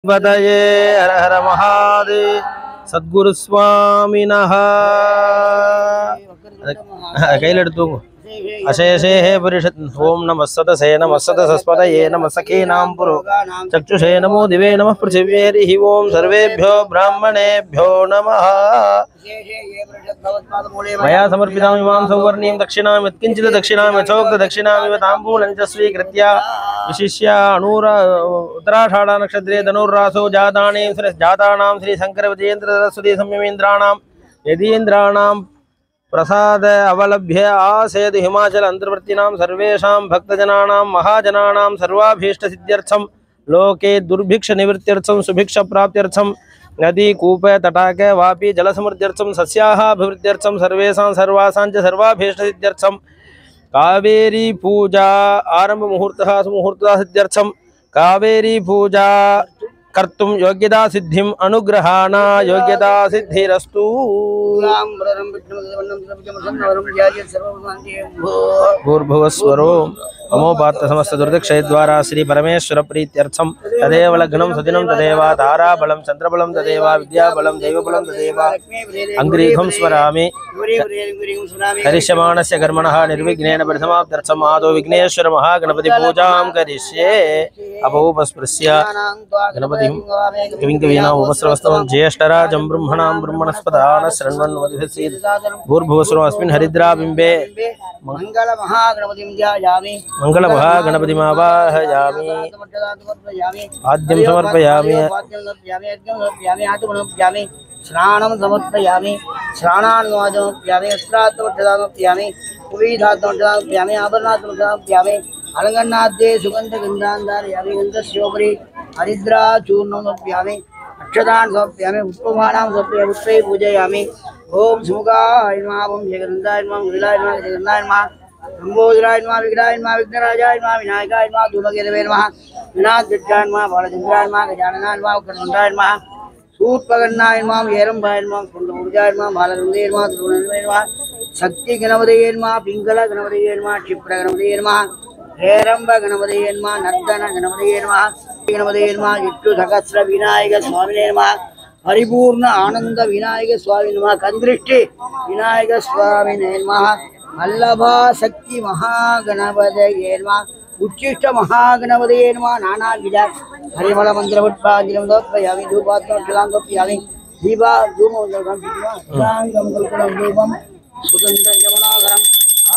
पतये हर हर महादेव सद्गुरु स्वामिनः कैलेडुतूंगु अशेषे परिषत् ओम नमः सतसे नमः सतसस्पतये नमः सखीनां पुरो चक्षुषे नमो दिवे नमः पृथिव्यै ओम सर्वेभ्यो ब्राह्मणेभ्यो नमः मया समर्पितां इमां सौवर्णीं दक्षिणां यत्किञ्चित् दक्षिणां यथोक्त दक्षिणामिव ताम्बूलं च स्वीकृत्य विशिष्य उत्तराषाढ नक्षत्रे धनुर्रासो जातानां श्री शंकर विजयेन्द्र सरस्वती संयमेन्द्राणां यदीन्द्राणां प्रसाद अवलभ्य आसेद हिमाचल अंतर्वर्तिनां सर्वेषां भक्तजनानां महाजनानां सर्वाभीष्ट सिद्ध्यर्थं लोके दुर्भिक्ष निवृत्त्यर्थं सुभिक्ष प्राप्त्यर्थं नदी कूप तटाक वापी जल समृद्ध्यर्थं सस्याः अभिवृद्ध्यर्थं सर्वेषां सर्वासां च सर्वाभीष्ट सिद्ध्यर्थं कावेरी पूजा आरंभ मुहूर्तः सुमुहूर्तः सिद्ध्यर्थं कावेरी पूजा कर्तुं योग्यता सिद्धिम् अनुग्रहाण योग्यता सिद्धिरस्तु भूर्भुवस्वरो अमोपात्त समस्त दुर्दक्षय द्वारा श्री परमेश्वर प्रीत्यर्थम तदेव लग्नं सुदिनं तदेव ताराबलं चंद्रबलं तदेव विद्याबलं दैवबलं तदेव अंग्रीघं स्मरामि करिष्यमाणस्य कर्मणः निर्विघ्नेन परिसमाप्त्यर्थम् आदौ विघ्नेश्वर महागणपति पूजां करिष्ये अपोपस्पृश्य गणपतिं कविं उपस्रवस्तवं ज्येष्ठराजं ब्रह्मणां ब्रह्मणस्पदान शृण्वन् वदिषसीत् भूर्भुवस्वरो अस्मिन् हरिद्राबिम्बे मंगल महागणपतिमावाहयामि आद्यं समर्पयामि स्नानं समर्पयामि स्नानानुवादमप्यामि वस्त्रात्मवट्टदामप्यामि कुवीधात्मवट्टदामप्यामि आभरणात्मवट्टदामप्यामि अलङ्करणाद्ये सुगन्धगन्धान्धारयामि गन्धस्योपरि हरिद्राचूर्णमप्यामि अक्षतान् समर्पयामि पुष्पमालां समर्पयामि पुष्पैः पूजयामि ओम सुमुखाय नमः ओम जगन्नाथाय नमः विलाय नमः जगन्नाथाय नमः लंबोदराय नमः विग्रहाय नमः विघ्नराजाय नमः विनायकाय नमः धूमकेतवे नमः विनायकगजाय नमः बालचन्द्राय नमः गजाननाय नमः कर्णधाय नमः सूर्पकर्णाय नमः हेरम्बाय नमः कुण्डमूर्जाय नमः बालगन्धे नमः द्रोणवे नमः शक्ति गणपतये नमः पिंगल गणपतये नमः क्षिप्र गणपतये नमः हेरम्ब गणपतये नमः नर्दन गणपतये नमः गणपतये नमः विष्णु सहस्र विनायक स्वामिने नमः परिपूर्ण आनंद विनायक स्वामी नमः कंदृष्टि विनायक स्वामी नमः वल्लभा शक्ति महागणपतये नमः उच्चिष्ट महागणपतये नमः नाना विधा हरिमल मंत्र पुष्पांजलिं समर्पयामि धूपात्मवट्टदां समर्पयामि दीपा धूमोदकं धूपं सुगन्धं जमनागरम्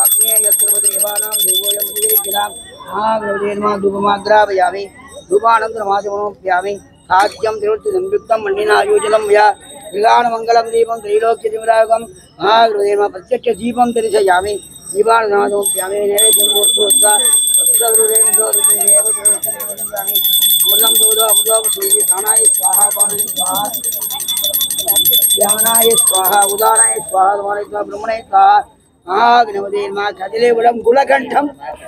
आग्नेयद्रवदेवानां देवोयं मुनिगिरिगिरां महागणपतये नमः धूपमाग्रापयामि धूपानन्तरमाचमनोपयामि साध्यं तिरुत्ति संयुक्तं मण्डिना आयोजनं या विगानमङ्गलं दीपं त्रैलोक्यतिमिरागं महागणपतये नमः प्रत्यक्ष दीपं दर्शयामि दीपानन्दमाचमनोपयामि नैवेद्यं भूत्वा अमृतं बोधो अमृतो सूर्य प्राणाय स्वाहा पानाय स्वाहा ध्यानाय स्वाहा उदानाय स्वाहा समानाय स्वाहा ब्रह्मणे स्वाहा महागणपतये नमः कदलीवलं कुलकण्ठं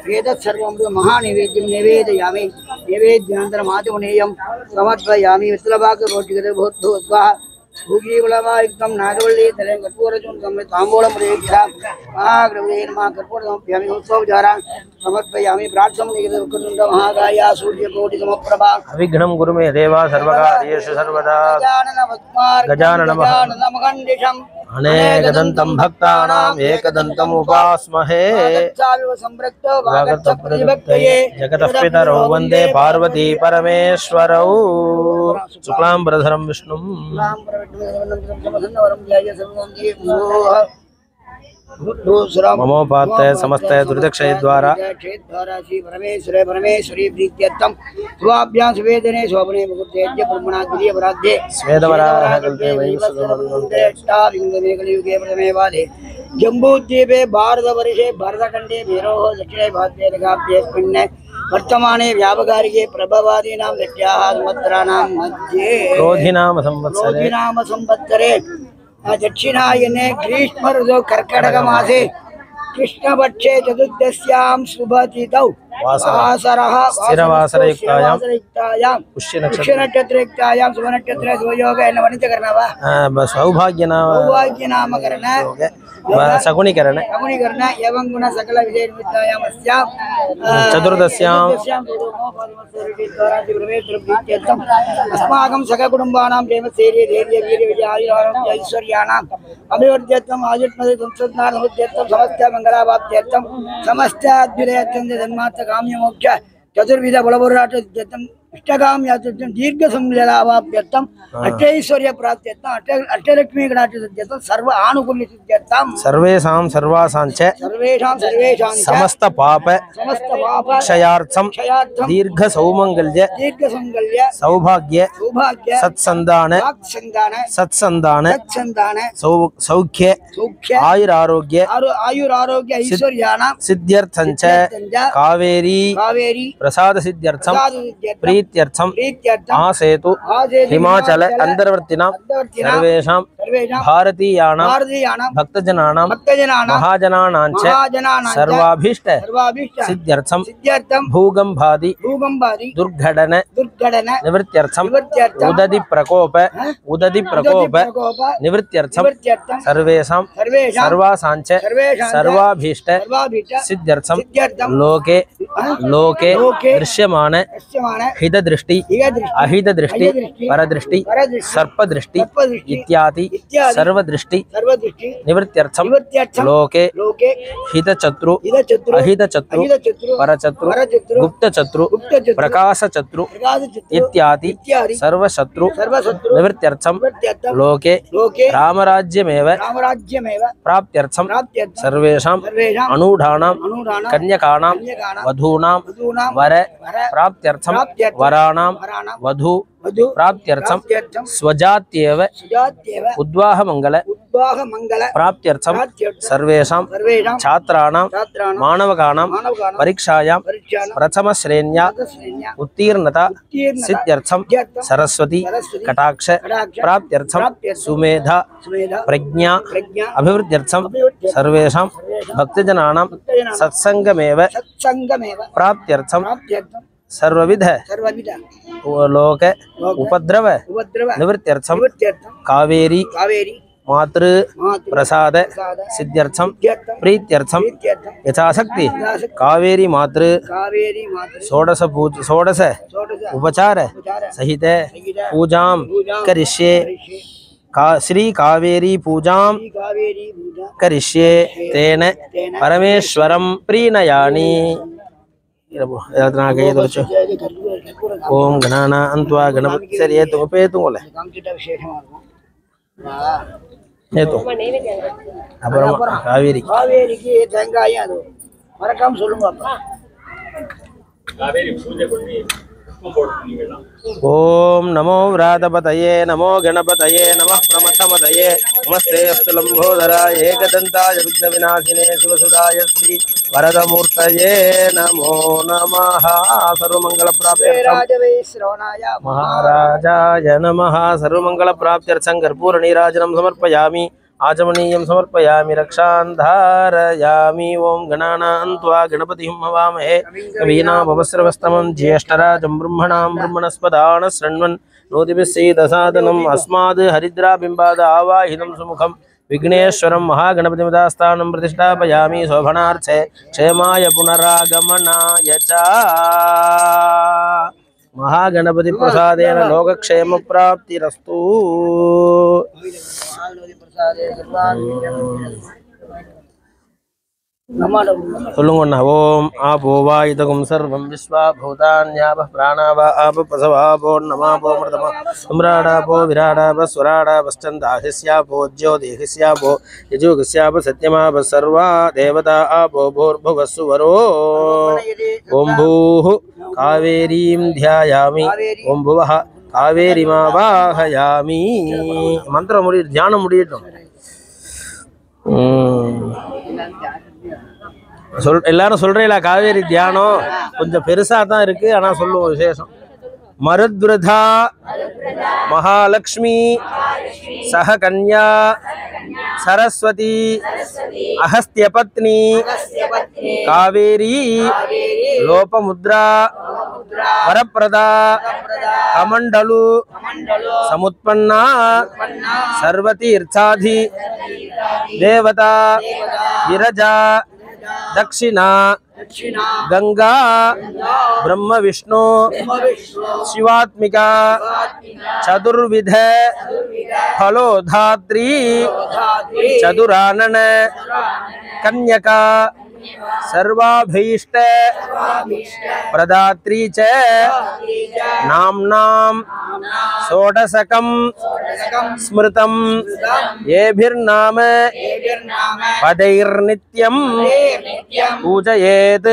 वेदसर्वं महानैवेद्यं निवेदयामि नैवेद्यानन्तरमाचमनीयं समर्पयामि वित्तलपाकरोटिकते भूत्वा स्वाहा भूगीवलमायुक्तं नागवल्ली तलें कर्पूरचूर्णं ताम्बूलं प्रयच्छा महागणपतये नमः कर्पूरसमर्पयामि उत्सवोपचारान् समर्पयामि प्रार्थनां महाकाया सूर्यकोटिसमप्रभा अविघ्नं कुरु मे देवा सर्वकार्येषु सर्वदा गजाननमखण्डितं अनेकदन्तं भक्तानाम् एकदन्तम् उपास्महे जगतः पितरौ वन्दे पार्वती परमेश्वरौ शुक्लाम्बरधरं विष्णुं ममोपात्तय समस्तय दुर्दक्षय द्वारा परमेश्वरे परमेश्वरी प्रीत्यर्थं स्वाभ्यां स्वेदने शोभने मुहूर्ते ब्रह्मणाद्वितीय अपराध्ये स्वेदवराह कल्पे वैश्वरयुगे प्रथमे वादे जम्बूद्वीपे भारतवर्षे भरतखण्डे मेरोः दक्षिणे भागे लगाभ्यस्मिन् वर्तमाने व्यापकारिके प्रभवादीनां दट्याः संवत्सराणां मध्ये क्रोधिनाम संवत्सरे दक्षिणायने ग्रीष्म ऋतौ कर्कटक मासे कृष्णपक्षे चतुर्दश्यां शुभतिथौ वासरः स्थिरवासरयुक्तायां पुष्यनक्षत्रयुक्तायां शुभनक्षत्रे शुभयोग एन्न वर्णितकरण वा सौभाग्यनामकरण सगुणीकरण एवं गुण सकल विजय निमित्तायामस्यां चतुर्दश्यां अस्माकं सककुटुम्बानां प्रेमस्थैर्य धैर्य वीर्य विजय आयुरारोग्य ऐश्वर्याणाम् अभिवृद्ध्यर्थम् आयुष्मदे संसद्नानोद्यर्थं समस्त मङ्गलावाप्त्यर्थं समस्त अभ्युदयर्थं जन्मार्थ काम्यमोक्ष चतुर्विध बलपुरार्थं इष्टकाम्यार्थं दीर्घसंजलावाप्त्यर्थम् अष्टैश्वर्य प्राप्त्यर्थम् अष्टलक्ष्मी गणार्थं सर्व आनुकूल्य सिद्ध्यर्थं सर्वेषां सर्वासांच समस्त पाप क्षयार्थं दीर्घ सौमंगल्य सौभाग्य सत्संतान सौख्य आयुरारोग्य ऐश्वर्याणां सिद्ध्यर्थं च कावेरी प्रसाद सिद्ध्यर्थं प्रीत्यर्थं आसेतु हिमाचल अंतर्वर्तिनां सर्वेषां भारतीयानां भक्तजनानां महाजनानां च सर्वाभीष्ट सिद्ध्यर्थं भूगम्भादि दुर्घटन निवृत्त्यर्थं उदधि प्रकोप निवृत्त्यर्थं सर्वेषां सर्वासांच सर्वाभीष्ट सिद्ध्यर्थं लोके दृश्यमान हित दृष्टि अहित दृष्टि परदृष्टि सर्पदृष्टि इत्यादि सर्वदृष्टि निवृत्त्यर्थं लोके हितचत्रु अहितचत्रु परचत्रु गुप्तचत्रु प्रकाशचत्रु इत्यादि सर्वशत्रु निवृत्त्यर्थं लोके रामराज्यमेव प्राप्त्यर्थं सर्वेषां अनूढानां कन्यकानां वधूनां वर प्राप्त्यर्थं वराणां वधू प्राप्त्यर्थं स्वजात्येव उद्वाहमंगल प्राप्त्यर्थं सर्वेषां छात्राणां मानवकानां परीक्षायां प्रथमश्रेण्या उत्तीर्णता सिद्ध्यर्थं सरस्वती कटाक्ष प्राप्त्यर्थं सुमेधा प्रज्ञा अभिवृद्ध्यर्थं सर्वेषां भक्तजनानां सत्संगमेव प्राप्त्यर्थं सर्वविध लोक उपद्रव निवृत्त्यर्थं कावेरी मातृ प्रसाद सिद्ध्यर्थं प्रीत्यर्थं यथाशक्ति कावेरी मातृ षोडश उपचार सहित पूजां करिष्ये श्री कावेरी पूजां करिष्ये तेन परमेश्वरं प्रीणयामि ओम गणाना अंत्वा गणपति सर ये तो पे तो बोले ये तो அப்புறம் காவேரி காவேரிக்கு தேங்காய் அது மறக்காம சொல்லுங்க அப்பா காவேரி பூஜை பண்ணி ओम नमो व्रातपतये नमो गणपतये नमः प्रमथमतये नमस्ते अस्तु लंबोदराय एकदन्ताय विघ्नविनाशिने शिवसुधाय श्री वरदमूर्तये नमो नमः सर्वमंगलप्राप्त्यर्थं महाराजाय नमः सर्वमंगलप्राप्त्यर्थं कर्पूरनीराजनं समर्पयामि आचमनीयं समर्पयामि रक्षां धारयामि ओं गणानां त्वा गणपतिं हवामहे कवीनामवस्रवस्तमं ज्येष्ठराजं ब्रह्मणां ब्रह्मणस्पदान शृण्वन् नोतिभिस्सीदसादनम् अस्माद् हरिद्राबिम्बाद आवाहितं सुमुखं विघ्नेश्वरं महागणपतिमदास्थानं प्रतिष्ठापयामि शोभनार्थे क्षेमाय पुनरागमनाय च महागणपति प्रसादेन लोकक्षेम प्राप्तिरस्तु சொல்லுங்க ஓம் ஆபோ வா இதகும் சர்வம் விஸ்வா பூதான்யாப பிராணாவா ஆப பசவாபோ நமாபோ மிருதமா சும்ராடாபோ விராடாப ஸ்வராடாபஸ்சந்தாஹிஸ்யாபோ ஜோதிஹிஸ்யாபோ யஜுகஸ்யாப சத்யமாப சர்வா தேவதா ஆபோ பூர்புவஸ்ஸு வரோ ஓம் பூஹு காவேரீம் த்யாயாமி ஓம் புவஹ காவேரிமாவாஹயாமி மந்திரம் முடியும் தியானம் முடியட்டும் எல்லாரும் சொல்றீங்களா காவேரி தியானம் கொஞ்சம் பெருசா தான் இருக்கு ஆனா சொல்லுவோம் விசேஷம் மருத்விரதா மகாலட்சுமி சஹ கன்யா सरस्वती अहस्त्यपत्नी कावेरी लोपमुद्रा वरप्रदा कमंडलु समुत्पन्ना सर्वतीर्थाधि देवता विरजा दक्षिणा गंगा ब्रह्म विष्णु शिवात्मिका चतुर्विध फलोधात्री चतुरानन कन्यका सर्वाभीष्ट प्रदात्री च नाम्नां षोडशकं स्मृतं येभिर्नाम पदैर्नित्यं पूजयेत्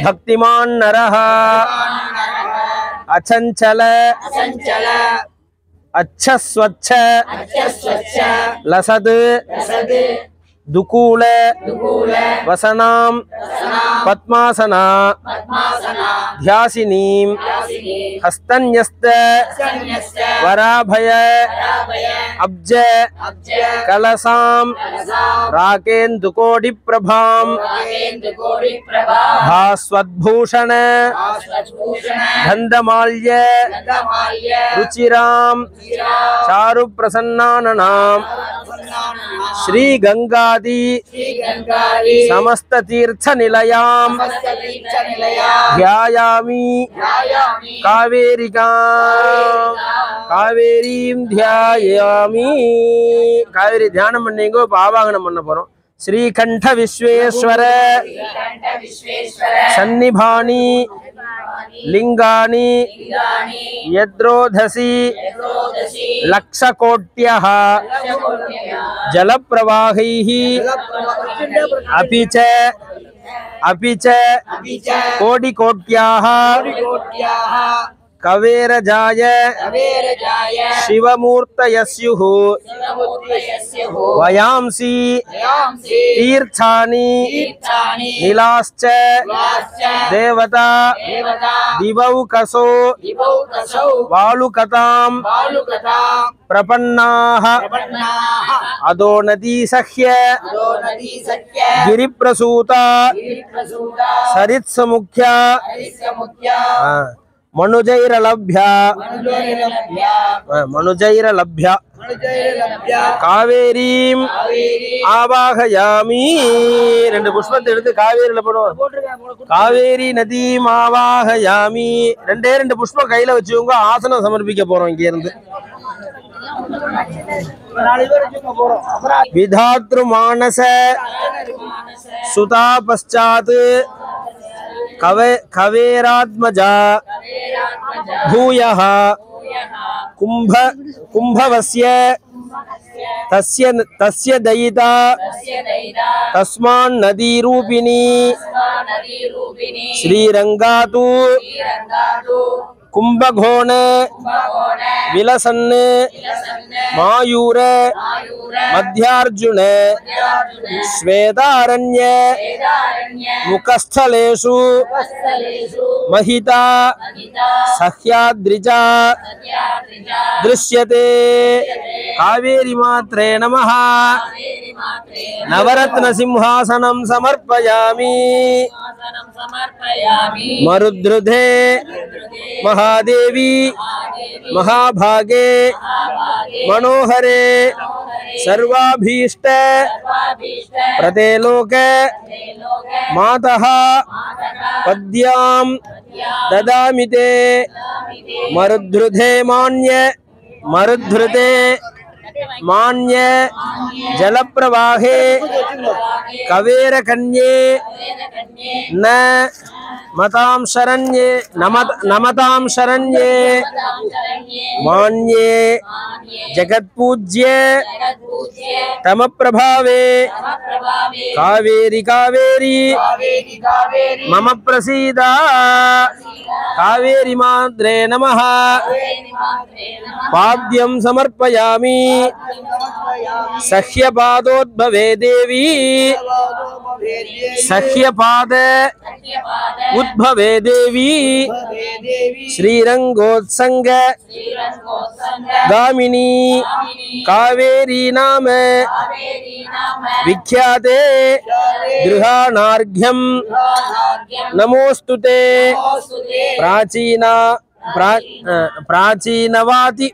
भक्तिमान् नरः अचंचल अच्छस्वच्छ लसद दुकूल वसनां पद्मासना ध्यासिनीं हस्तन्यस्त वराभय अब्ज कलसां राकेन्दुकोटिप्रभां भास्वद्भूषण गन्धमाल्य रुचिरां चारुप्रसन्नानां श्री गंगादि समस्त तीर्थ निलयां ध्यायामि कावेरीं ध्यायामि कावेरी ध्याனம் பண்ணீங்க பாவாகனம் பண்ண போறோம் श्रीकंठ विश्वेश्वर सन्निभानि लिंगानि यद्रोधसी लक्षकोट्यः जलप्रवाहैः अपि च कोटिकोट्याः कवेरजाय शिवमूर्तयस्युः वयांसि तीर्थानि नीलाश्च देवता दिवौकसो वालुकतां प्रपन्नाः अदो नदी सह्य गिरिप्रसूता सरित्समुख्या मनुजैरलभ्या कावेरीं आवाहयामि ரெண்டு புஷ்பத்தை எடுத்து காவேரியில போடுவோம் காவேரி நதீம் ஆவாஹயாமி ரெண்டு புஷ்பம் கையில வச்சுங்க ஆசனம் சமர்ப்பிக்க போறோம் இங்க இருந்து विधातृ मानस सुता पश्चात कवेरात्मजा भूयः कुंभवस्य तस्य दयिता तस्मान् नदी रूपिणी श्रीरंगातु कुंभघोण विलसन् मायूर मध्यार्जुन श्वेतारण्य मुखस्थलेषु महिता सह्याद्रिजा दृश्यते कावेरी मात्रे नमः नवरत्न सिंहासनं समर्पयामि मरुद्रुधे महादेवी महाभागे मनोहरे सर्वाभीष्ट प्रदे लोक मातः पद्यां ददामि ते मरुद्धृते मान्य जलप्रवाहे कवेरकन्ये न मतां शरण्ये नमतां शरण्ये मान्ये जगत्पूज्य तमप्रभावे कावेरी कावेरी मम प्रसीदा कावेरी मात्रे नमः पाद्यं समर्पयामि सह्यपादोद्भवे देवी सह्यपाद उद्भवे देवी श्रीरंगोत्संग गामिनी कावेरी नाम विख्याते गृहाणार्घ्यं नमोस्तुते प्राचीनवार्ती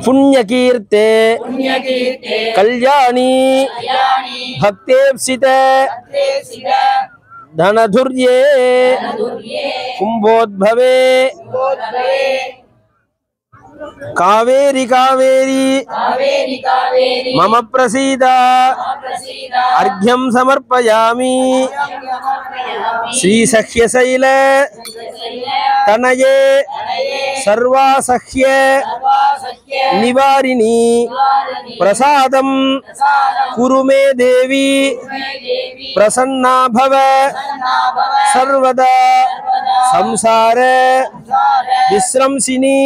पुण्यकीर्ते कल्याणी भक्तेप्सित धनधुर्ये कुंभोद्भवे कावेरी कावेरी मम प्रसीद अर्घ्यं समर्पयामि श्रीसह्यशैल तनये सर्वासह्य निवारिणी प्रसादं कुरु मे देवी प्रसन्ना भव सर्वदा संसार विश्रंसिनी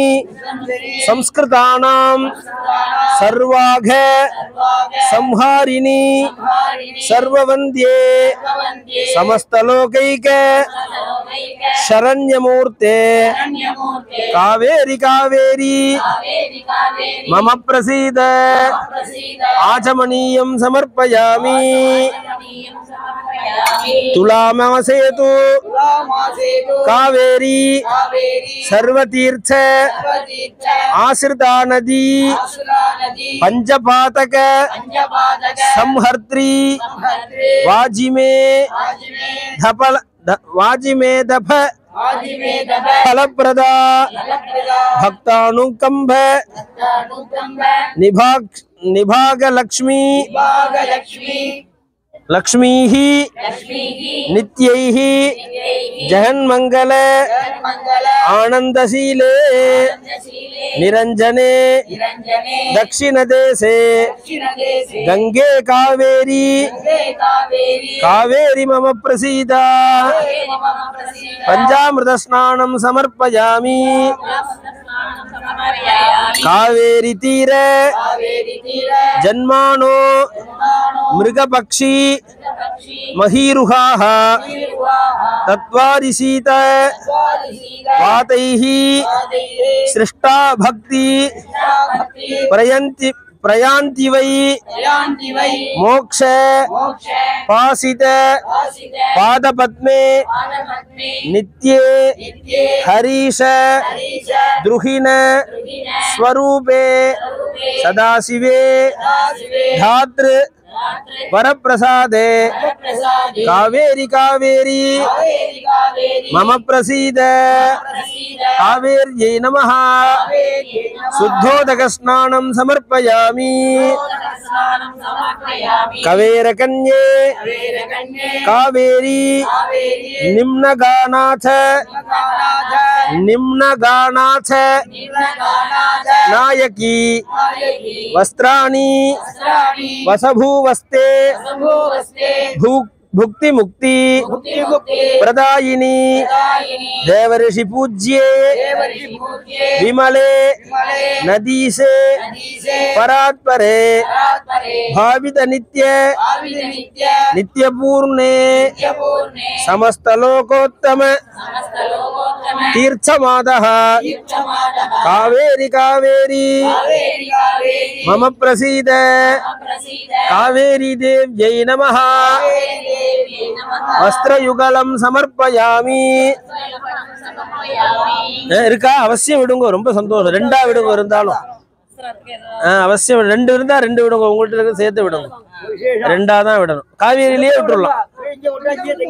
संस्कृतानां सर्वाघ संहारिणी सर्ववन्द्ये समस्तलोकैक शरण्यमूर्ते कावेरी कावेरी मम प्रसीद आचमनीयं समर्पयामि तुलामासेतु कावेरी सर्वतीर्थ आश्रिता नदी पंचपातक संहर्त्री वाजिमे दफ फलप्रदा भक्तानुकंभ निभाग लक्ष्मी लक्ष्मीः नित्यैः जहन्मंगल आनंदशीले निरंजने दक्षिणदेशे गंगे कावेरी कावेरी मम प्रसीद पंचामृत स्नानं समर्पयामि कावेरी तीर जन्मानो मृगपक्षी महीरुहाः तत्वादिशीत वातैः सृष्टा भक्ति प्रयान्ति वै मोक्ष पासित पादपद्मे नित्ये हरीश द्रुहिण स्वरूपे सदाशिवे धातृ वरप्रसादे कावेरी कावेरी मम प्रसीद कावेर्यै नमः शुद्धोदक स्नानं समर्पयामि कवेरकन्ये कावेरी निम्नगानाथ नायकी वस्त्राणि वसभूवस्ते भुक्ति मुक्ति प्रदायिनी देवर्षि पूज्ये विमले नदी से परात्परे भावित नित्य पूर्णे समस्त लोकोत्तम तीर्थमादः कावेरी कावेरी मम प्रसीद कावेरी देव्यै नमः वस्त्रयुगलं समर्पयामि இருக்கா அவசியம் விடுங்க ரொம்ப சந்தோஷம் ரெண்டா விடுங்க இருந்தாலும் அவசியம் ரெண்டு இருந்தா ரெண்டு விடுங்க உங்கள்ட்ட சேர்த்து விடுங்க ரெண்டா தான் விடணும் காவேரியிலேயே விட்டுறலாம்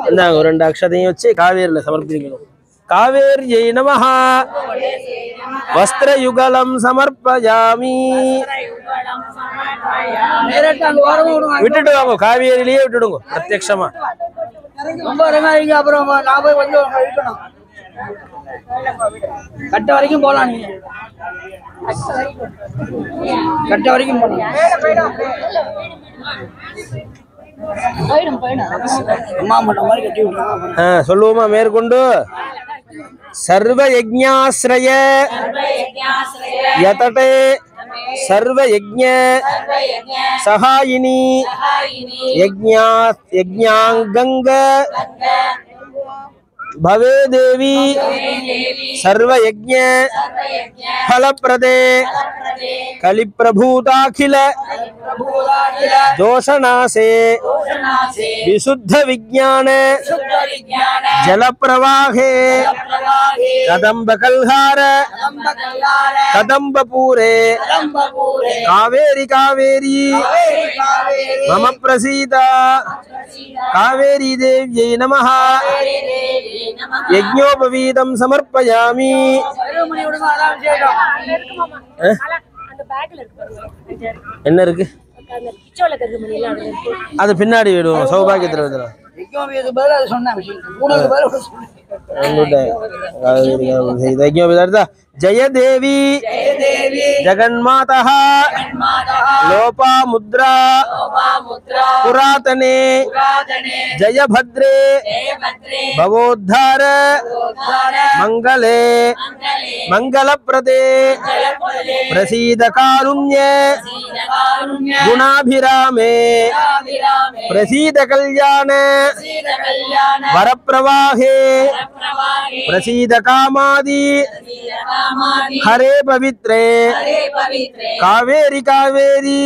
இந்தாங்க ஒரு ரெண்டு அக்ஷதையும் வச்சு காவேரியில சமர்ப்பிக்கணும் कावेर्यै नमः वस्त्रयुगलं समर्पयामि விட்டுட்டு வாங்க காவேரியிலேயே விட்டுடுங்க பிரத்யக்ஷமா ரொம்ப அரங்காதீங்க அப்புறம் நான் போய் வந்து விட்டணும் கட்ட வரைக்கும் போலாம் நீங்க கட்ட வரைக்கும் போலாம் அம்மா மட்டும் மாதிரி கட்டி விட்டுருங்க சொல்லுவோமா மேற்கொண்டு सर्व यज्ञाश्रय यतटे सर्व यज्ञ सहायिनी यज्ञांगंग भवे देवी सर्वयज्ञ फलप्रदे कलिप्रभूताखिल दोषनासे विशुद्ध विज्ञान जलप्रवाहे कदम्बकल्हार कदम्बपूरे कावेरी कावेरी मम प्रसीदा कावेरी देव्यै नमः यज्ञोपवीतं समर्पयामि என்ன இருக்கு அது பின்னாடி விடுவோம் சௌபாகியத்துல जय देवी जगन्माता लोपा मुद्रा पुरातने जय भद्रे भवोद्धार मंगले मंगलप्रदे प्रसीद कारुण्य गुणाभिरामे प्रसीद कल्याण वरप्रवाहे प्रसीद कामादि हरे पवित्रे कावेरी कावेरी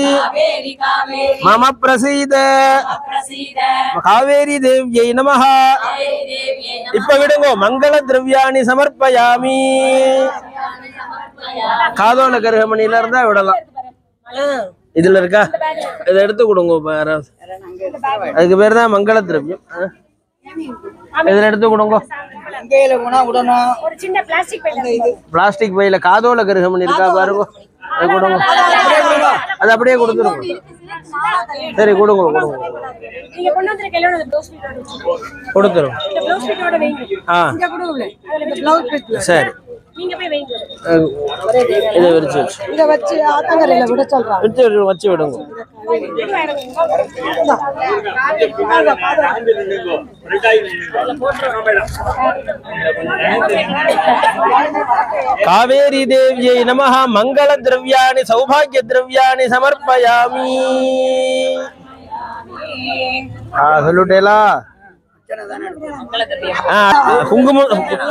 मम प्रसीद कावेरी देव्यै नमः இப்ப விடுங்க மங்கள திரவியாணி சமர்ப்பயாமி காதோல கருகமணியில இருந்தா விடலாம் இதுல இருக்கா இதை எடுத்து கொடுங்க யாராவது அதுக்கு பேர் தான் மங்கள திரவியம் இதுல எடுத்து கொடுங்க பிளாஸ்டிக் பையில காதோல கருகமணி இருக்கா பாருங்க அது கொடுங்க அது அப்படியே கொடுத்துருங்க சரி கொடுங்க கொடுங்க கொடுத்துரும் சரி இதை விரிச்சு வச்சு விடுங்க कावेरी देव्यै नमः मंगल द्रव्याणि सौभाग्य द्रव्याणि समर्पयामि சொல்லுட்டேலா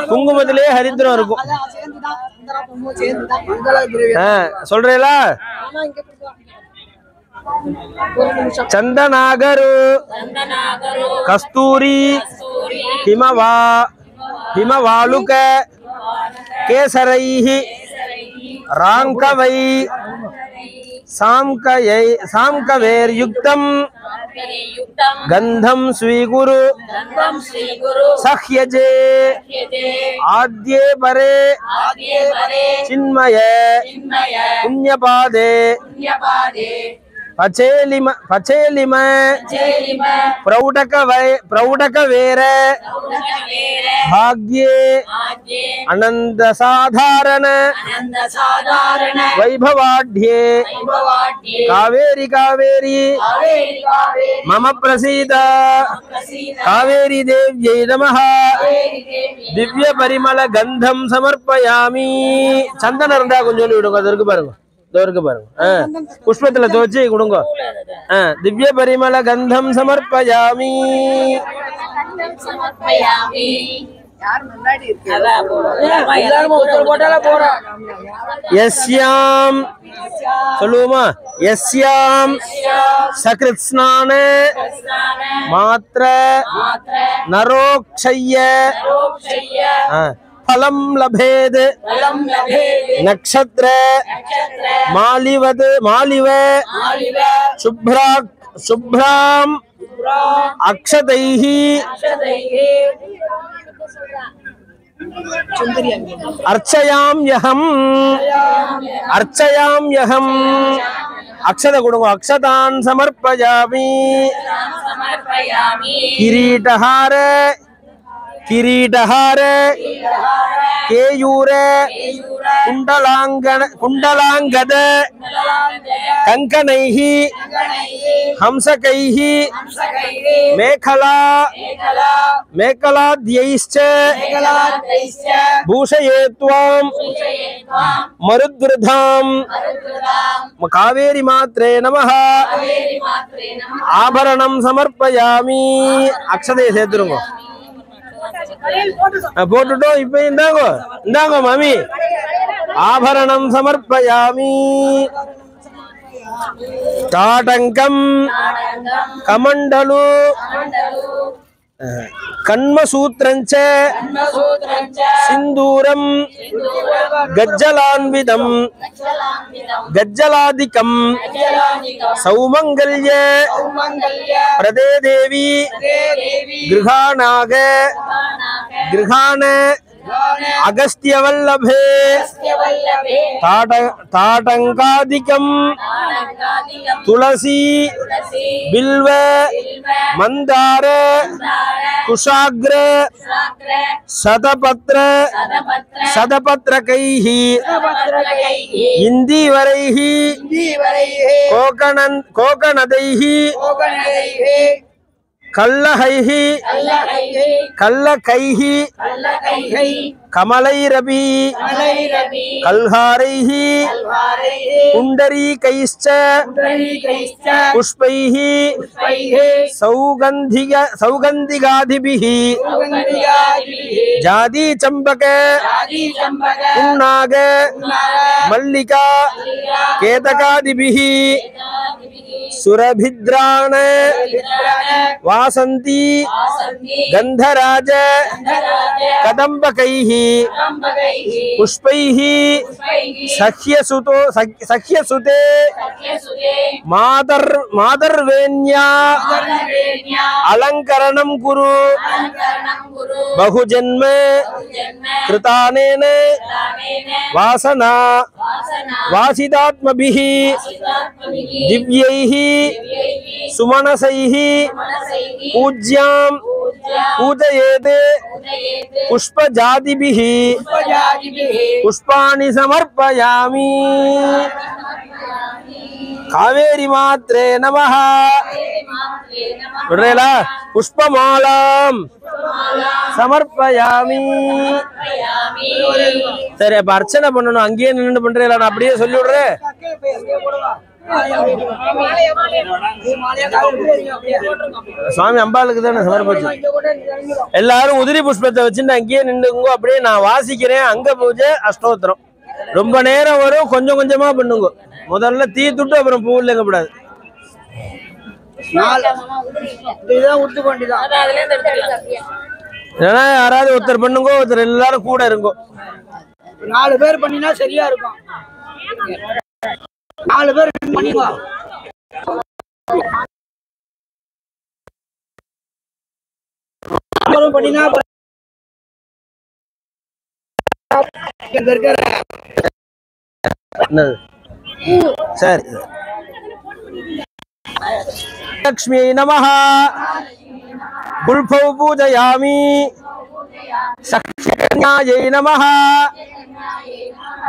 குங்குமத்திலே ஹரித்ரம் இருக்கும் சொல்றேலா चंदनागरु कस्तूरी हिमवालुक केसरैः रांकवै सामकवैर्युक्तं गंधं स्वीकुरु सह्यजे आद्ये परे चिन्मय पुण्यपादे पचेलिम प्रौढक वेर भाग्ये अनंत साधारण वैभवाढ्ये कावेरी कावेरी मम प्रसीद कावेरी देव्यै नमः दिव्य परिमल गंधम समर्पयामि चंदन இருந்தா கொஞ்சம் விடுங்க அது இருக்கு பாருங்க पुष्पத்துல தோச்சி கொடுங்க दिव्य परिमल गंधम समर्पयामि यस्याम சொல்லுமா यस्याम सकृत स्नान मात्र नरोक्षय्य फलम लभेद नक्षत्र मालिव शुभ्राम अक्षतैः अर्चयाम्यहम् अक्षत कुडुंगो अक्षतान् समर्पयामि किरीटहार किरीटहार केयूर कुंडलांगद कंकणैः हंसकैः मेखलाद्यैश्च भूषयेत्वां मरुद्वृधां कावेरी मात्रे नमः आभरणं समर्पयामि अक्षते सेतुरुंगो போட்டுட்டோம் இப்ப இந்தாங்கோ மாமி ஆபரணம் சமர்ப்பயாமி தாடங்கம் கமண்டலு கண்மசூத்ரஞ்ச சிந்தூரம் கஜ்ஜலான்விதம் கஜ்ஜலாதிகம் சௌமங்கல்ய பிரதே தேவி கிருஹாணாக கிருஹாண अगस्त्यवल्लभे ताटंकादिकं तुलसी बिल्व मंदार कुशाग्र शतपत्रकैः इंदीवरैः कोकणदैः कल्लहैः कल्लकैः कमलैरपि कल्हारैः पुण्डरीकैश्च पुष्पैः सौगन्धिकादिभिः जादी चंपक पुन्नाग मल्लिका केतकादिभिः सुरभिद्राण वासंती गंधराज कदंबकैः पुष्पैः सख्यसुते मातर्वेण्या अलंकरणं कुरु बहुजन्म कृतानेन वासना वासितात्मभिः दिव्यैः सुमनसैः पूज्यां पूजयेत् पुष्पजातिभिः पुष्पाणि समर्पयामि कावेरी मात्रे नमः पुष्पमालां समर्पयामि சரி அப்ப அர்ச்சனை பண்ணணும் அங்கேயே நின்று பண்றீங்களா நான் அப்படியே சொல்லி விடுறேன் சுவாமி அம்பாளுக்கு தானே சமர்ப்பிச்சு எல்லாரும் உதிரி புஷ்பத்தை வச்சுட்டு அங்கேயே நின்றுங்க அப்படியே நான் வாசிக்கிறேன் அங்க பூஜை அஷ்டோத்திரம் ரொம்ப நேரம் வரும் கொஞ்சம் கொஞ்சமா பண்ணுங்க முதல்ல தீ துட்டு அப்புறம் பூ இல்லைங்க கூடாது ஏன்னா யாராவது ஒருத்தர் பண்ணுங்க ஒருத்தர் எல்லாரும் கூட இருங்கோ 4 பேர் பண்ணினா சரியா இருக்கும் 4 பேர் பண்ணிவா பண்ணினா சரி लक्ष्मी नमः गुल्फौ पूजयामि सख्यकन्यायै नमः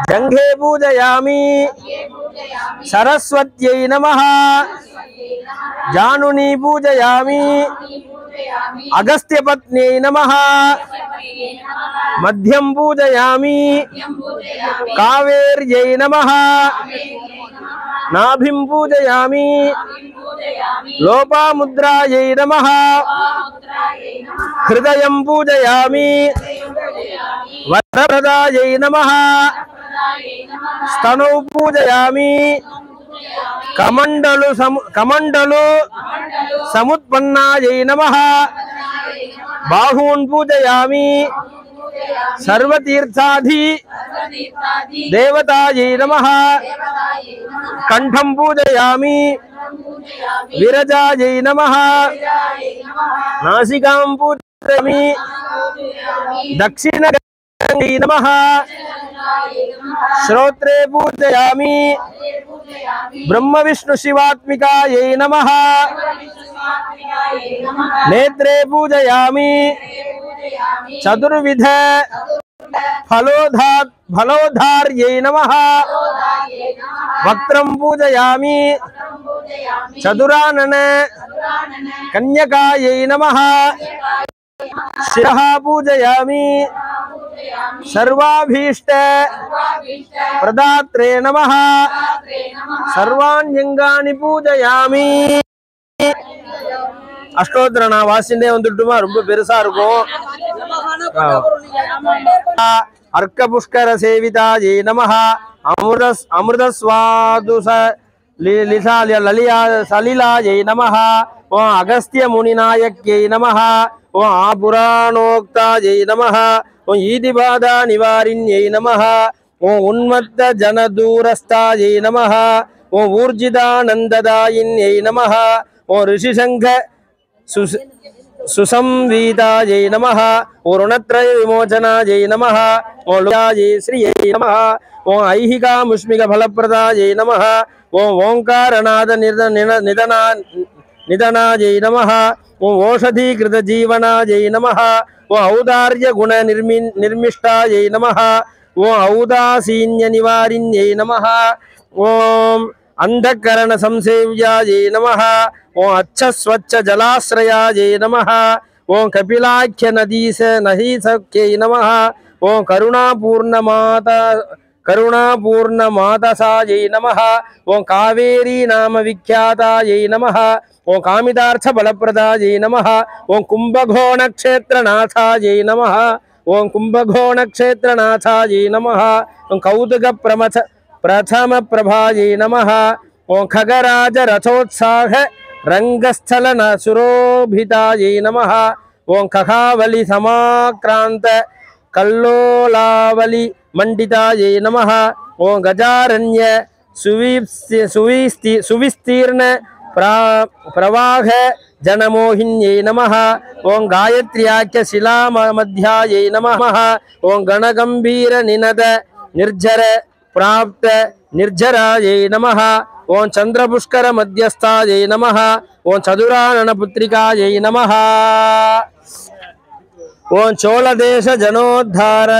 जंघे पूजयामि सरस्वत्यै नमः जानुनी पूजयामि अगस्त्यपत्न्यै नमः मध्यं पूजयामि कावेर्यै नमः नाभिं पूजयामि लोपामुद्रायै नमः हृदयं पूजयामि वरप्रदायै नमः स्तनौ पूजयामि कमण्डलु समुत्पन्नायै नमः बाहून् पूजयामि सर्वतीर्थाधि देवतायै नमः कंठं पूजयामि विरजायै नमः नासिकां पूजयामि दक्षिणगङ्गायै नमः श्रोत्रे पूजयामि ब्रह्म विष्णु शिवात्मिकायै नमः नेत्रे पूजयामि चतुर्विध फलोधार्यै नमः वक्त्रं पूजयामि चतुरानन कन्यकायै नमः शिरः पूजयामि सर्वाभीष्ट प्रदात्रे नमः सर्वाण्यंगानि पूजयामि अष्टोत्तर நான் வாசிண்டே வந்துட்டுமா ரொம்ப பெருசா இருக்கும் अर्क पुष्कर सेवितायै नमः अमृत स्वादु सलिलायै नमः ओं अगस्त्य मुनिनायक्यै नमः ओं आपुराणोक्तायै नमः ओं ईदिबाधा निवारिण्यै नमः ओं उन्मत्त जनदूरस्थायै नमः ओं ऊर्जितानन्ददायिन्यै नमः ओं ऋषिशंख सुसंवीतायै नमः ओं ऋणत्रय विमोचनायै नमः ओं लुयायै श्रियै नमः ओं ऐहिका मुष्मिक फलप्रदायै नमः ओं ओंकारनाद निधनायै नमः ओं औषधीकृत जीवनायै नमः ओं औदार्य गुण निर्मिष्टायै नमः ओं औदासीन्य निवारिण्यै नमः ओं अंधकरण संसेव्यायै नमः ओं अच्छ स्वच्छ जलाश्रयायै नमः ओं कपिलाख्य नदीसख्यै नमः ओं करुणापूर्णमातसायै नमः ओं कावेरी नाम विख्यातायै नमः ओं कामितार्थ फलप्रदायै नमः ओं कुंभघोणक्षेत्रनाथायै नमः ओं कुंभघोणक्षेत्रनाथायै नमः ओं कौतुक प्रथम प्रभायै नमः ओं खगराज रथोत्साह रंगस्थल सुरोभितायै नमः ओं कहावली समाक्रांत कल्लोलावली मंडितायै नमः ओं गजारण्य सुविस्तीर्ण प्रवाह जनमोहिन्यै नमः ओं गायत्र्याख्य शिलामध्यायै नमः ओं गणगंभीर निनद निर्जर प्राप्त निर्जरायै नमः ओं चंद्रपुष्कर मध्यस्थायै नमः ओं चतुरानन पुत्रिकायै नमः ओं चोलदेश जनोद्धार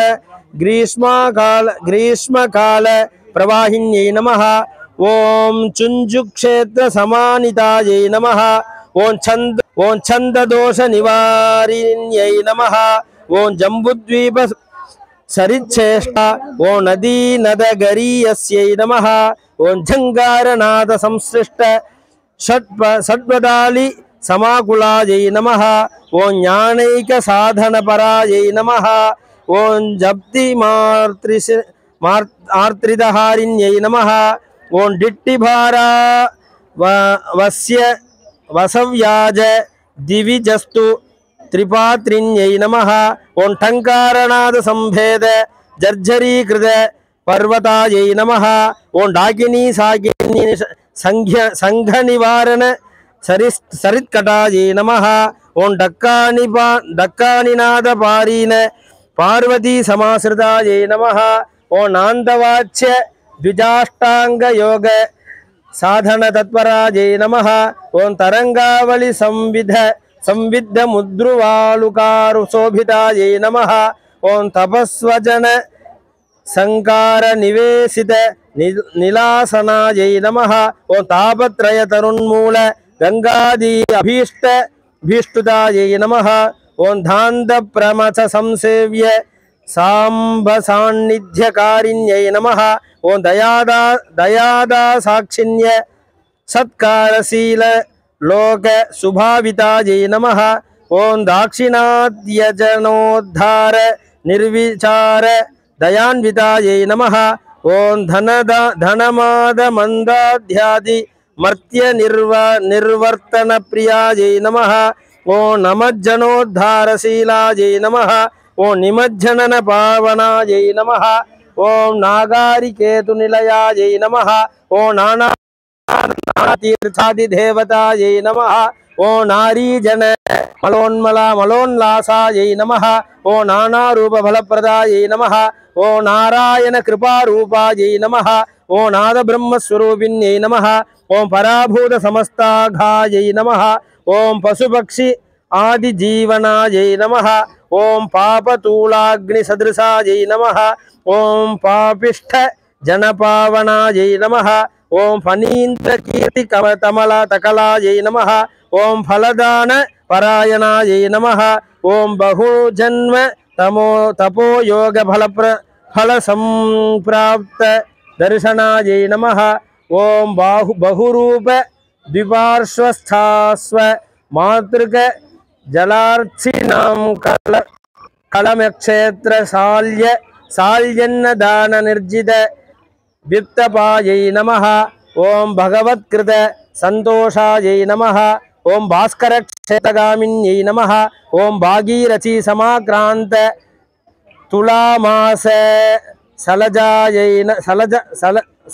ग्रीष्मकाल प्रवाहिन्यै नमः ओं चुंजुक्षेत्र समानितायै नमः ओं छंददोष निवारिण्यै नमः ओं जम्बुद्वीप सरिच्छेष्टा ओं नदी नदगरीयस्यै नमः ओं झंगारनाद संसृष्ट षट्पदाली समाकुलायै नमः ओं ज्ञानैक साधन परायै नमः ओं जप्ति आर्त्रिदहारिण्यै नमः ओं डिट्टिभारा वसव्याज दिविजस्तु त्रिपात्रिण्यै नमः ओं टंकारनाद संभेद जर्जरीकृत पर्वतायै नमः ओं डाकिनी साकिनी संघ निवारण सरित्कटायै नमः ओं डक्कानिनाद पारीन पार्वती समाश्रितायै नमः ओं नान्दवाच्य द्विजाष्टांग योग साधन तत्परायै नमः ओं तरंगावली संविद्ध मुद्रुवालुकारु शोभितायै नमः ओं तपस्वजन संकार निवेशित निलासनायै नमः ओं तापत्रय तरुन्मूल गंगादी अभीष्टुतायै नमः ओं धान्त प्रमथ संसेव्य सांब सान्निध्यकारिण्यै नमः ओं दयादा साक्षिण्य सत्कारशील लोक सुभावितायै नमः ओं दाक्षिणात्यजनोद्धार निर्विचार दयान्वितायै नमः ओं धनमाद मंदाध्यादि मर्त्य निर्वर्तन प्रियायै नमः ओं नमज्जनोद्धारशीलायै नमः ओं निमज्जनन पावनायै नमः ओं नागारिकेतुनिलयायै नमः ओं नानातीर्थादिदेवतायै नमः ओं नारीजन मलोन्लासायै नमः ओं नानारूप फलप्रदायै नमः ओं नारायण कृपारूपायै नमः ओं नाद ब्रह्मस्वरूपिण्यै नमः ओं पराभूत समस्ताघायै नमः ओं पशुपक्षि आदिजीवनायै नमः ஓம் பாபதூலாக்னி சத்ருசாயை நமஹ ஓம் பாபிஷ்ட ஜனபாவனாயை நமஹ ஓம் பனீந்திர கீர்த்தி கமலா தகலாயை நமஹ ஓம் பலதான பராயணாயை நமஹ ஓம் பகுஜன்ம தபோ யோக फल संप्राप्त दर्शनायै नमः ओम बहुरूप द्विपार्श्वस्थास्व मातृक जलार्थिनां कलमक्षेत्र साल्यन्नदान निर्जित वित्तपायै नमः ओम भगवत्कृत संतोषायै नमः ओम भास्कर क्षेत्रगामिन्यै नमः ओम भागीरथी समाक्रांत तुलामास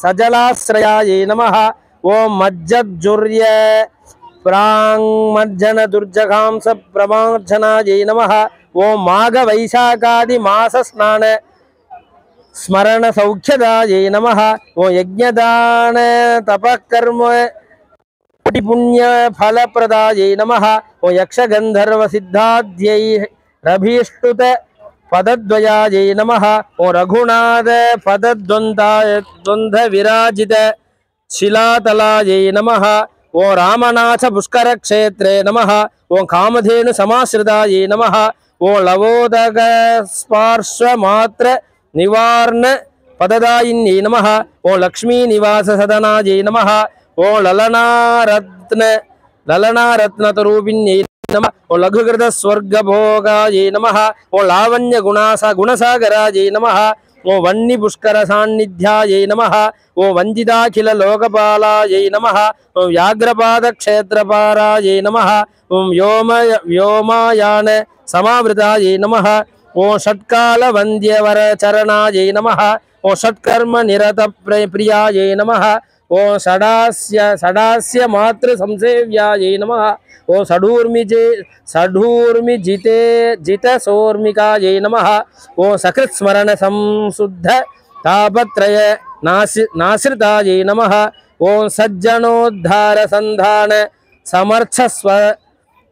सजलाश्रयायै नमः ओम मज्जज्जुर्य प्राङ्मज्जन दुर्जगांस प्रमार्जनायै नमः ओम माघ वैशाखादि मास स्नान स्मरण सौख्यदायै नमः ओम यज्ञदान तपकर्म पुण्य फलप्रदायै नमः ओम यक्षगंधर्व सिद्धाद्यै रभीष्टुत पदद्वयायै नमः ओम रघुनाथ पदद्वंद विराजित शिलातलायै नमः ओम रामनाथ पुष्कर क्षेत्रे नमः ओम कामधेनु समाश्रितायै नमः ओम लवोदक स्पार्श्व मात्र निवारण पददायिन्यै नमः ओम लक्ष्मी निवास सदनायै नमः ओम ललनारत्न तरूपिण्यै नमः ओम लघुकृत स्वर्ग भोगायै नमः ओम लावण्य गुणसागरायै नमः ओम वन्नी पुष्कर सान्निध्यायै नमः ओम वंदिताखिल लोकपालायै नमः ओम व्याघ्रपाद क्षेत्रपारायै नमः ओम व्योमायान समावृतायै नमः ओम षट्काल वन्द्यवर चरणायै नमः ओम षट्कर्म निरत प्रियायै नमः ओम षडास्य मातृ संसेव्यायै नमः ओम जित सोर्मिकायै नमः ओम सकृत् स्मरण संशुद्ध तापत्रय नाश्रितायै नमः ओम सज्जनोद्धार संधान समर्थ स्व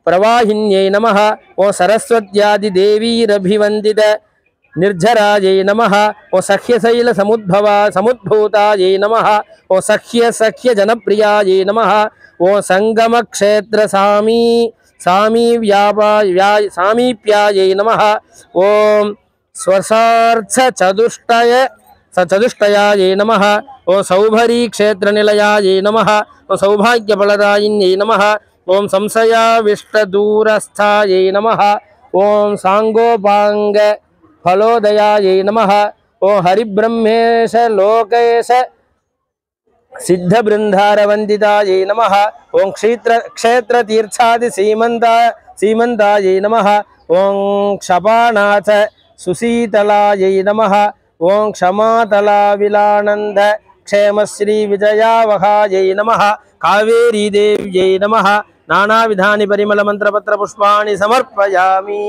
प्रवाहिन्यै नमः ओम सरस्वत्यादि देवीरभिवंदित निर्झरायै नमः ओम सख्यशैल समुद्भूतायै नमः ओम सख्य जनप्रियायै नमः ओम संगम क्षेत्र सामीप्यायै नमः ओम स्वसार्थ चतुष्टयायै नमः ओम सौभरी क्षेत्र निलयायै नमः ओम सौभाग्यफलदायिन्यै नमः ओम संशयाविष्ट दूरस्थायै नमः ओम सांगोपांग फलोदयायै नमः ओम हरिब्रह्मेश लोकेश सिद्ध बृंदार वंदितायै नमः ओम क्षेत्र तीर्थादि सीमंतायै नमः ओम क्षपानाथ सुशीतलायै नमः ओम क्षमातला विलानंद क्षेमश्री विजयावहायै नमः कावेरी देव्यै नमः नानाविधानि परिमल मंत्रपत्र पुष्पाणि समर्पयामि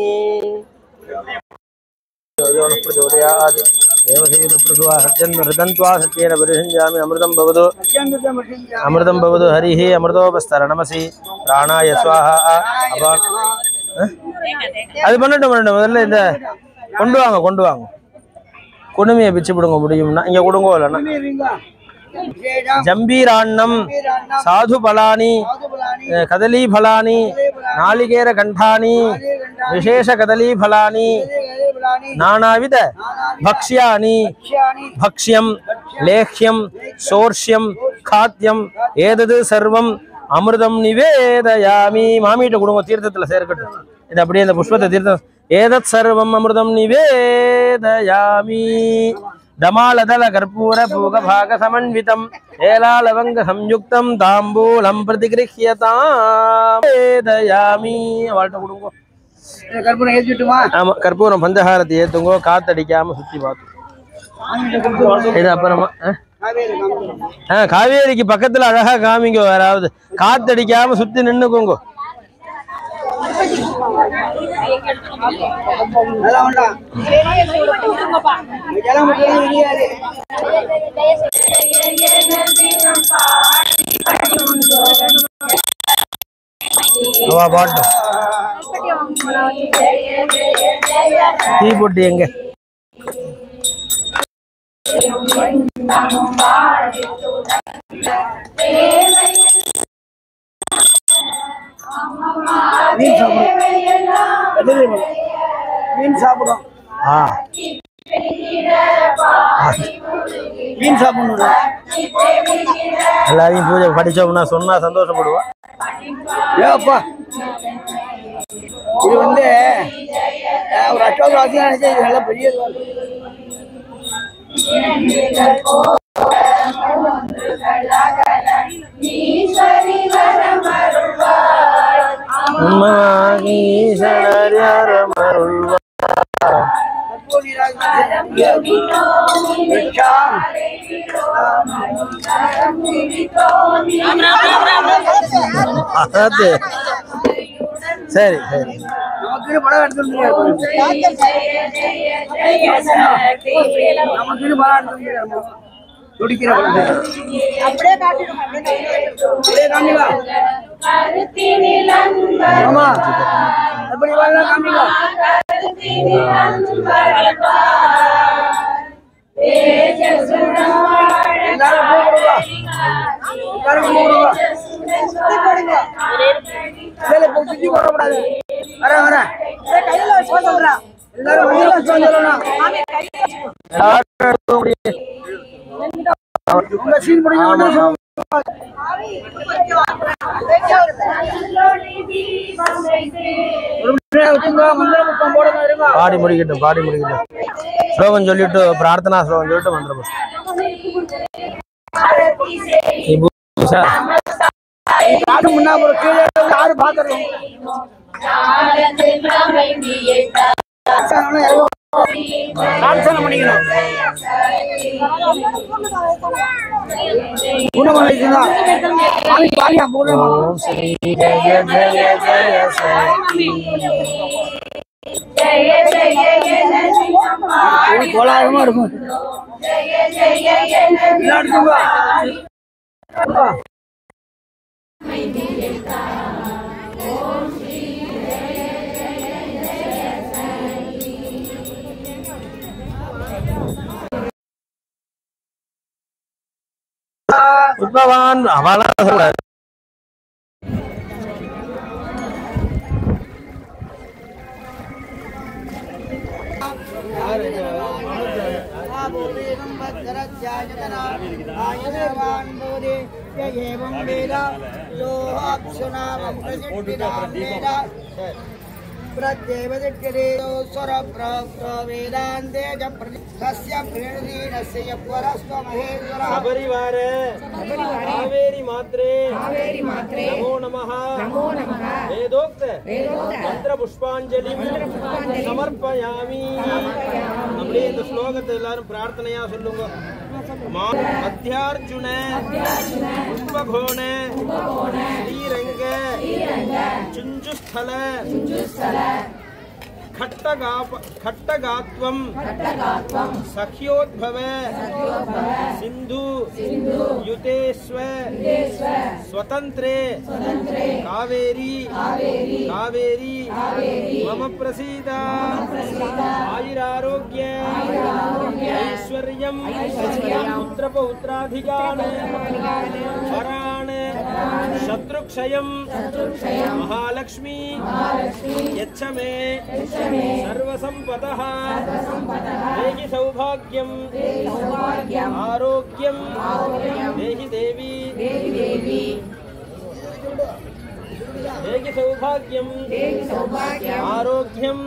अमृतं भवतु हरिः अमृतोपस्तर नमसि प्राणाय स्वाहा அது பண்ணட்டும் முதல்ல இந்த கொண்டு வாங்க குடுமையை பிச்சு விடுங்க முடியும்னா இங்க கொடுங்க இல்லைன்னா जंबीरान्नम साधु फलानि कदली फलानि नालिकेर कंठानि विशेष कदली फलानि नानाविध भक्ष्यानि भक्ष्यं लेह्यं शोर्ष्यं खाद्यं एतद् सर्वं अमृतं निवेदयामि मामीट कुडुंग तीर्थत्तुल सेर्कट्टुम इदु अप्पडिये इंद पुष्पत्तै तीर्थम एतद् सर्वं अमृतं निवेदयामि दमालदल कर्पूर पूग भाग समन्वितम एला लवंग संयुक्तम तांबूलं प्रतिगृह्यताम् वेदयामि वाल्ट कुडुंगो कर्पूरम ஏத்திட்டுமா ஆமா கற்பூரம் பஞ்சஹாரதி ஏத்துங்கோ காத்தடிக்காம சுத்தி பாத்து இது அப்புறமா காவேரிக்கு பக்கத்துல அழகா காமிங்க யாராவது காத்தடிக்காம சுத்தி நின்னுக்கோங்க பாட்டு தீப்பொட்டி எங்க? மீன் சாப்பிடும். மீன் சாப்பிடணும். எல்லாரையும் பூஜை படிச்சோம்னா சொன்னா சந்தோஷப்படுவோம். ஏப்பா இது வந்து ஒரு அஷ்டோகராசியா நினைச்சா இது நல்லா பெரிய சரி சரி. நமக்கு படம் எடுத்து நமக்கு படம் எடுத்து துடிக்கிற அப்படியே காமிவா. ஆமா அப்படி வரலாம் காமிவா. எல்லாரும் கூப்பிடுவா, எல்லாரும் கூப்பிடுவா. சுத்தி போடக்கூடாது. வர வர கையில வச்சு சொல்றா. எல்லாரும் கையில வச்சு சொல்லணும். உங்க சீன் முடிஞ்சு பாடி முடிக்கட்டும், பாடி முடிக்கட்டும். ஸ்லோகம் சொல்லிட்டு பிரார்த்தனா ஸ்லோகம் சொல்லிட்டு மந்திரம் முன்னா ஒரு கீழே யாரு பாக்குறோம். பண்ணிக்கணும் கோலாகமா இருக்கும். உத்பவான் அவளா சொல்றாரு. कावेरी मात्रे नमो नमः वेदोक्त मंत्र पुष्पांजलि समर्पयामि. அப்படியே இந்த ஸ்லோகத்தை எல்லாரும் பிரார்த்தனையா சொல்லுங்க. மத்தியார்ஜுன புஷ்பகோண ஸ்ரீரங்க சுஞ்சுஸ்தல खट्टगात्वं सख्योद्भव सिंधु युतेस्व स्वतंत्रे कावेरी मम प्रसीद आयुरारोग्य ऐश्वर्यं पुत्रपौत्राधिकान् वरान् शत्रुक्षयं महालक्ष्मी यच्छ मे सर्वसंपदः देहि सौभाग्यं आरोग्यं देहि देवी देहि सौभाग्यं आरोग्यं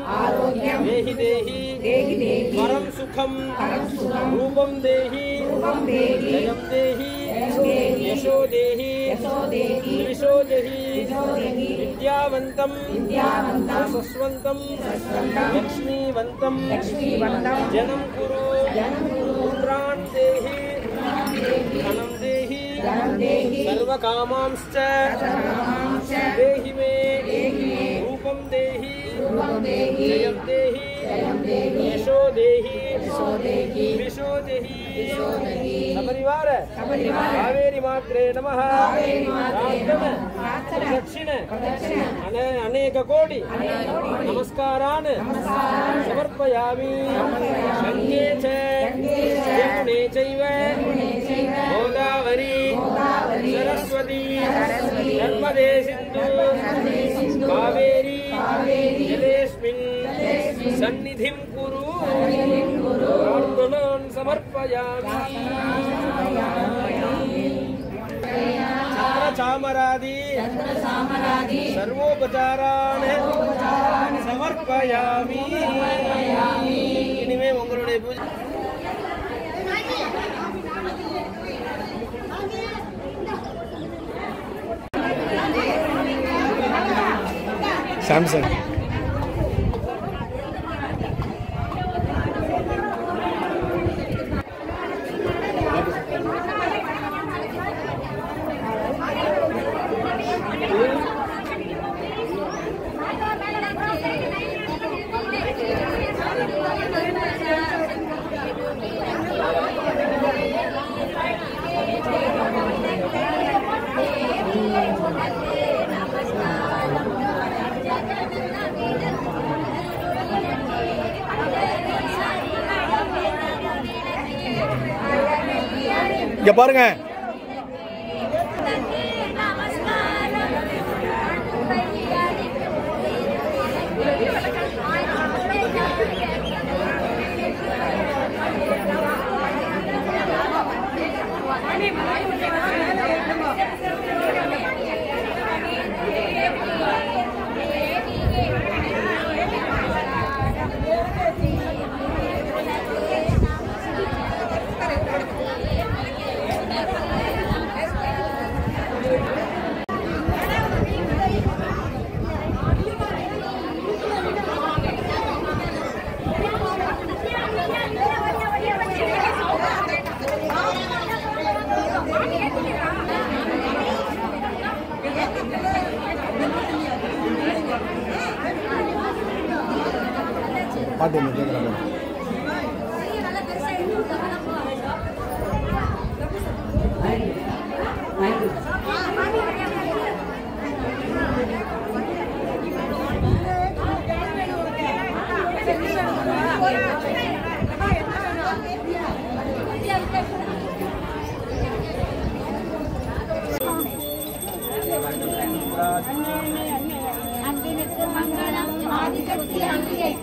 देहि वरं सुखं रूपं देहि जयं देहि यशो देहि द्विषो देहि विद्यावन्तं यशस्वन्तं लक्ष्मीवन्तं जनं कुरु पुत्रान् देहि धनं देहि सर्वकामांश्च देहि मे रूपं देहि जयं देहि यशो देहि सपरिवार कावेरी मात्रे नमः दक्षिण अनेक कोटि नमस्कारान् समर्पयामि शङ्खे च यमुने चैव गोदावरी सरस्वती नर्मदे सिन्धु कावेरी जलेस्मिन् सन्निधिं कुरु प्रार्थनान् समर्पयामि चामरादि सर्वोपचारान् समर्पयामि इनिमे उंगलुடைய பூஜை Samsung இங்க பாருங்க பாட்டு என்ன கேக்குறாங்க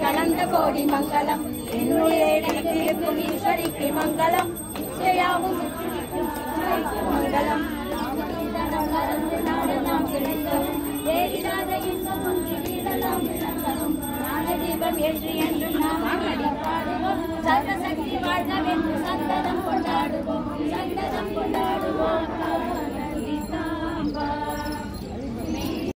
कलंद कोटि मंगलम ईश्वरी के मंगलम मंगलम सर्वशक्ति